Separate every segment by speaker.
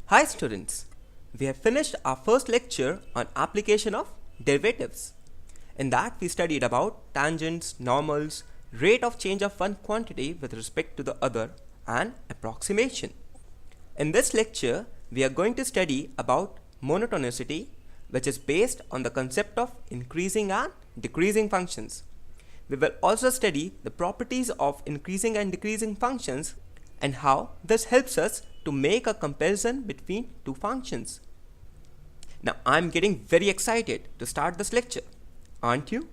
Speaker 1: Hi students, we have finished our first lecture on application of derivatives. In that we studied about tangents, normals, rate of change of one quantity with respect to the other and approximation. In this lecture we are going to study about monotonicity, which is based on the concept of increasing and decreasing functions. We will also study the properties of increasing and decreasing functions and how this helps us to make a comparison between two functions. Now I'm getting very excited to start this lecture, aren't you?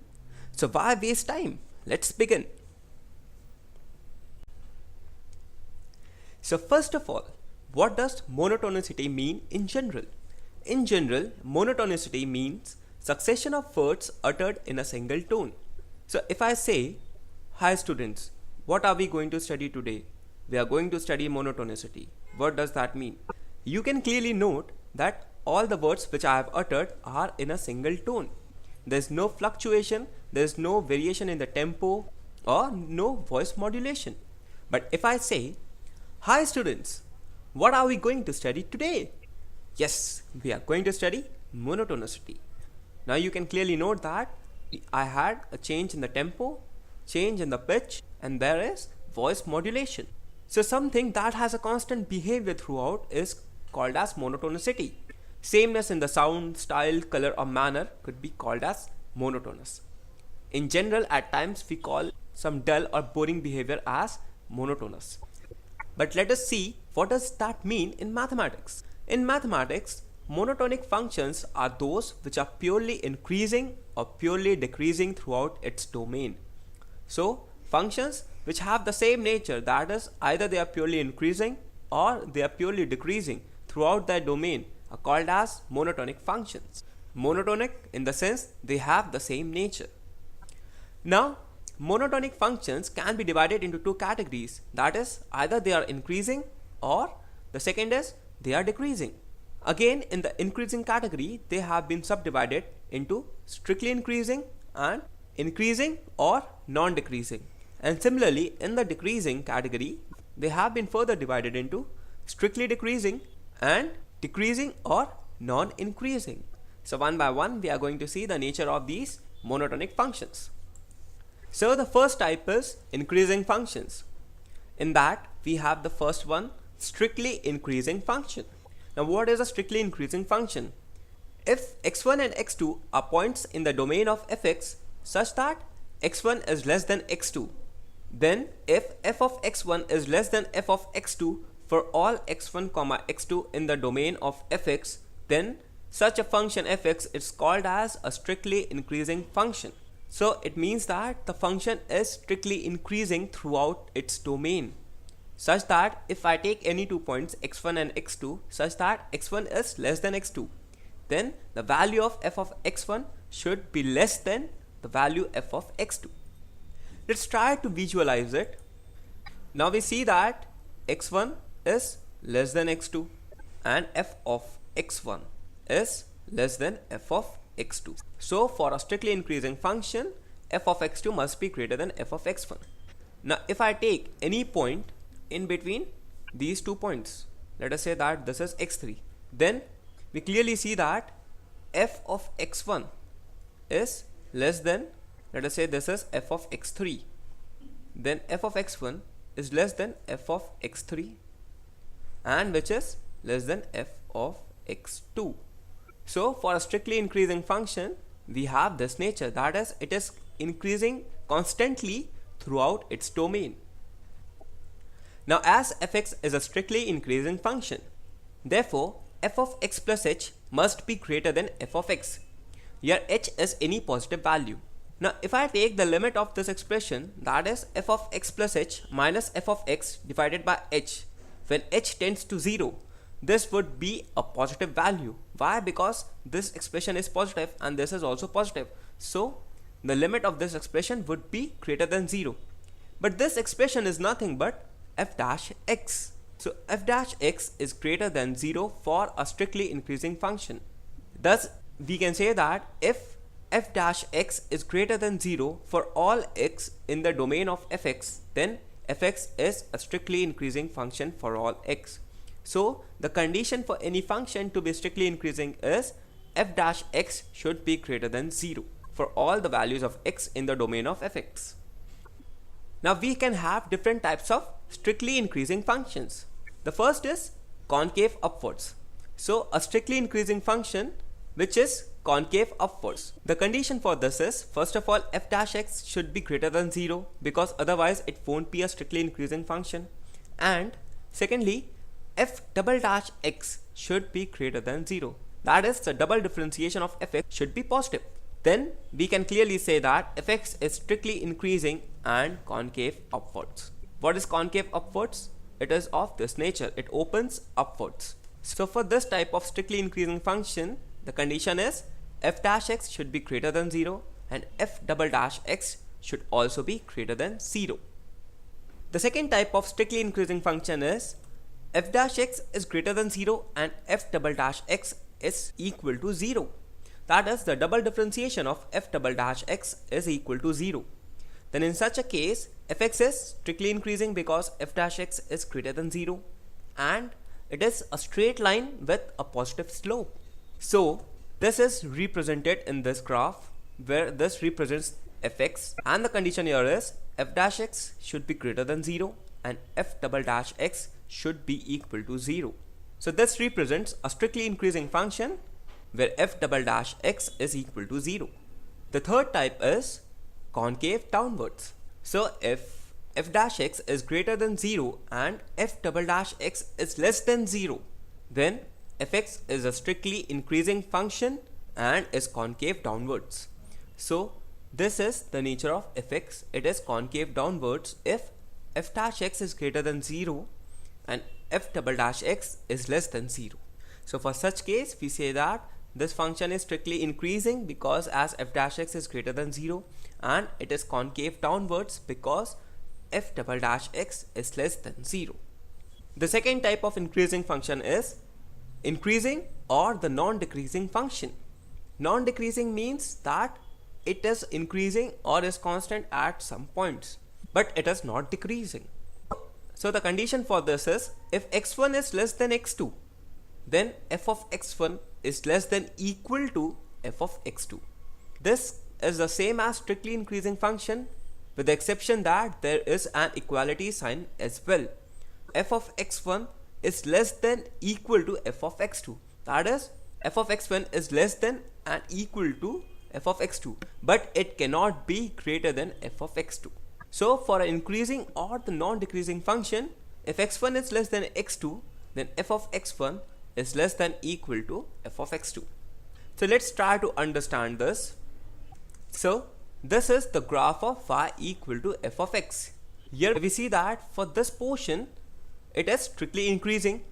Speaker 1: So why waste time? Let's begin. So first of all, what does monotonicity mean in general? In general, monotonicity means succession of words uttered in a single tone. So if I say, hi students, what are we going to study today? We are going to study monotonicity. What does that mean? You can clearly note that all the words which I have uttered are in a single tone. There is no fluctuation, there is no variation in the tempo or no voice modulation. But if I say, hi students, what are we going to study today? Yes, we are going to study monotonicity. Now you can clearly note that I had a change in the tempo, change in the pitch, and there is voice modulation. So something that has a constant behavior throughout is called as monotonicity. Sameness in the sound, style, color or manner could be called as monotonous. In general, at times we call some dull or boring behavior as monotonous. But let us see what does that mean in mathematics. In mathematics, monotonic functions are those which are purely increasing or purely decreasing throughout its domain. So functions which have the same nature, that is either they are purely increasing or they are purely decreasing throughout their domain, are called as monotonic functions. Monotonic in the sense they have the same nature. Now monotonic functions can be divided into two categories, that is either they are increasing or the second is they are decreasing. Again, in the increasing category they have been subdivided into strictly increasing and increasing or non-decreasing. And similarly, in the decreasing category, they have been further divided into strictly decreasing and decreasing or non-increasing. So one by one, we are going to see the nature of these monotonic functions. So the first type is increasing functions. In that, we have the first one, strictly increasing function. Now what is a strictly increasing function? If x1 and x2 are points in the domain of fx such that x1 is less than x2, then if f of x1 is less than f of x2 for all x1, x2 in the domain of fx, then such a function fx is called as a strictly increasing function. So it means that the function is strictly increasing throughout its domain, such that if I take any 2 points x1 and x2 such that x1 is less than x2, then the value of f of x1 should be less than the value f of x2. Let's try to visualize it. Now we see that x1 is less than x2 and f of x1 is less than f of x2. So for a strictly increasing function, f of x2 must be greater than f of x1. Now if I take any point in between these 2 points, let us say that this is x3, then we clearly see that f of x1 is less than, let us say this is f of x3, then f of x1 is less than f of x3 and which is less than f of x2. So for a strictly increasing function we have this nature, that is it is increasing constantly throughout its domain. Now as fx is a strictly increasing function, therefore f of x plus h must be greater than f of x. Here h is any positive value. Now if I take the limit of this expression, that is f of x plus h minus f of x divided by h, when h tends to 0, this would be a positive value. Why? Because this expression is positive and this is also positive. So the limit of this expression would be greater than 0. But this expression is nothing but f dash x. So f dash x is greater than 0 for a strictly increasing function. Thus we can say that if f dash x is greater than 0 for all x in the domain of fx, then fx is a strictly increasing function for all x. So the condition for any function to be strictly increasing is f dash x should be greater than 0 for all the values of x in the domain of fx. Now we can have different types of strictly increasing functions. The first is concave upwards. So a strictly increasing function which is concave upwards. The condition for this is, first of all, f dash x should be greater than 0 because otherwise it won't be a strictly increasing function. And secondly, f double dash x should be greater than 0. That is, the double differentiation of fx should be positive. Then we can clearly say that fx is strictly increasing and concave upwards. What is concave upwards? It is of this nature. It opens upwards. So for this type of strictly increasing function, the condition is f dash x should be greater than 0 and f double dash x should also be greater than 0. The second type of strictly increasing function is f dash x is greater than 0 and f double dash x is equal to 0. That is, the double differentiation of f double dash x is equal to 0. Then in such a case, fx is strictly increasing because f dash x is greater than 0 and it is a straight line with a positive slope. So this is represented in this graph where this represents fx, and the condition here is f dash x should be greater than 0 and f double dash x should be equal to 0. So this represents a strictly increasing function where f double dash x is equal to 0. The third type is concave downwards. So if f dash x is greater than 0 and f double dash x is less than 0, then fx is a strictly increasing function and is concave downwards. So this is the nature of fx. It is concave downwards if f dash x is greater than 0 and f double dash x is less than 0. So for such case, we say that this function is strictly increasing because as f dash x is greater than 0, and it is concave downwards because f double dash x is less than 0. The second type of increasing function is increasing or the non-decreasing function. Non-decreasing means that it is increasing or is constant at some points, but it is not decreasing. So the condition for this is if x1 is less than x2, then f of x1 is less than equal to f of x2. This is the same as strictly increasing function with the exception that there is an equality sign as well. F of x1 is less than equal to f of x2. That is, f of x1 is less than and equal to f of x2, but it cannot be greater than f of x2. So for an increasing or the non-decreasing function, if x1 is less than x2, then f of x1 is less than equal to f of x2. So let's try to understand this. So this is the graph of y equal to f of x. Here we see that for this portion it is strictly increasing.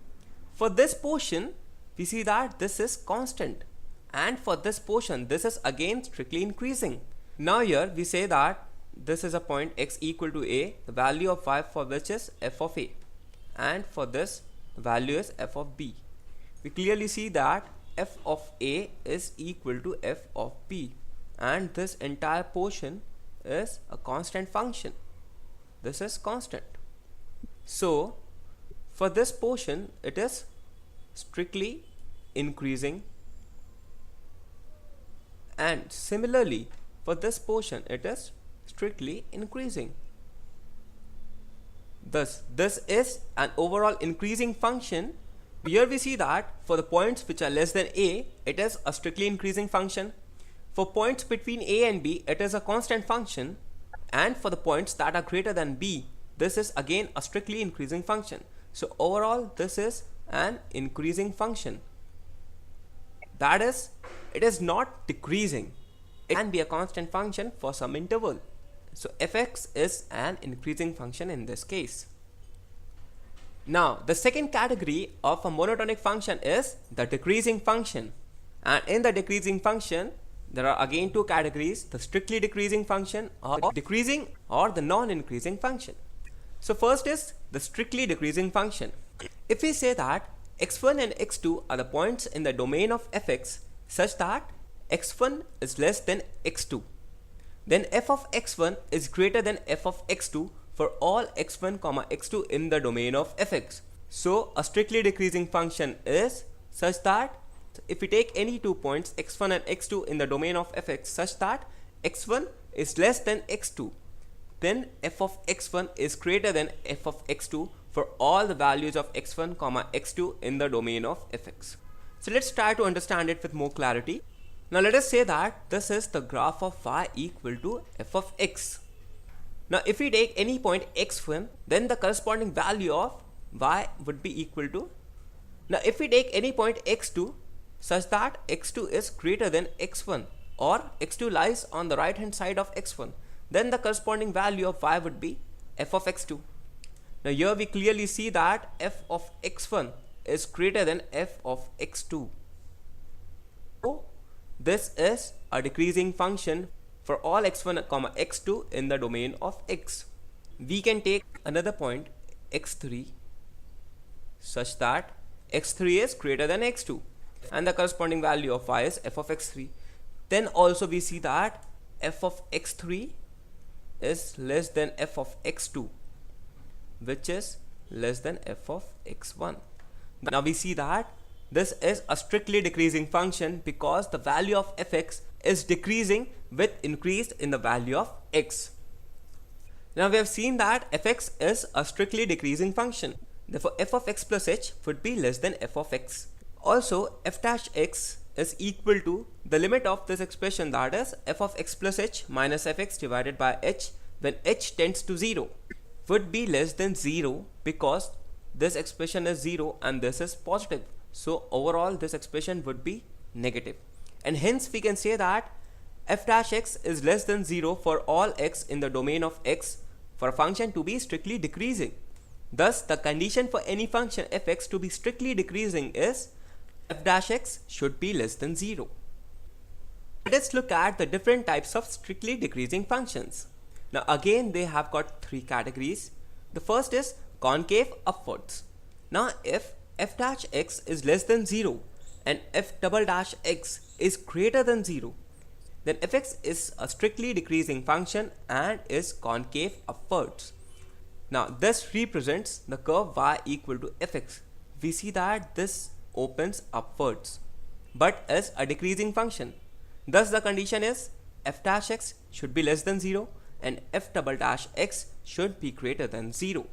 Speaker 1: For this portion we see that this is constant, and for this portion this is again strictly increasing. Now here we say that this is a point x equal to a, the value of y for which is f of a, and for this the value is f of b. We clearly see that f of a is equal to f of b, and this entire portion is a constant function. This is constant. So for this portion it is strictly increasing, and similarly for this portion it is strictly increasing. Thus this is an overall increasing function. Here we see that for the points which are less than a, it is a strictly increasing function. For points between a and b, it is a constant function, and for the points that are greater than b, this is again a strictly increasing function. So overall this is an increasing function. That is, it is not decreasing. It can be a constant function for some interval. So fx is an increasing function in this case. Now the second category of a monotonic function is the decreasing function, and in the decreasing function there are again two categories: the strictly decreasing function or decreasing or the non-increasing function. So first is the strictly decreasing function. If we say that x1 and x2 are the points in the domain of fx such that x1 is less than x2, then f of x1 is greater than f of x2 for all x1, x2 in the domain of fx. So a strictly decreasing function is such that if we take any 2 points x1 and x2 in the domain of fx such that x1 is less than x2, then f of x1 is greater than f of x2 for all the values of x1 comma x2 in the domain of fx. So let's try to understand it with more clarity. Now let us say that this is the graph of y equal to f of x. Now if we take any point x1, then the corresponding value of y would be equal to, now if we take any point x2 such that x2 is greater than x1 or x2 lies on the right hand side of x1, then the corresponding value of y would be f of x2. Now here we clearly see that f of x1 is greater than f of x2. So this is a decreasing function for all x1 comma x2 in the domain of x. We can take another point x3 such that x3 is greater than x2 and the corresponding value of y is f of x3. Then also we see that f of x3 is less than f of x2, which is less than f of x1. Now we see that this is a strictly decreasing function because the value of fx is decreasing with increase in the value of x. Now we have seen that fx is a strictly decreasing function. Therefore f of x plus h would be less than f of x. Also f dash x is equal to the limit of this expression, that is f of x plus h minus fx divided by h when h tends to 0 would be less than 0 because this expression is 0 and this is positive. So overall this expression would be negative, and hence we can say that f dash x is less than 0 for all x in the domain of x for a function to be strictly decreasing. Thus the condition for any function fx to be strictly decreasing is f dash x should be less than 0. Let's look at the different types of strictly decreasing functions. Now again they have got 3 categories. The first is concave upwards. Now if f dash x is less than 0 and f double dash x is greater than 0, then fx is a strictly decreasing function and is concave upwards. Now this represents the curve y equal to fx. We see that this opens upwards but is a decreasing function. Thus the condition is f dash x should be less than 0 and f double dash x should be greater than 0.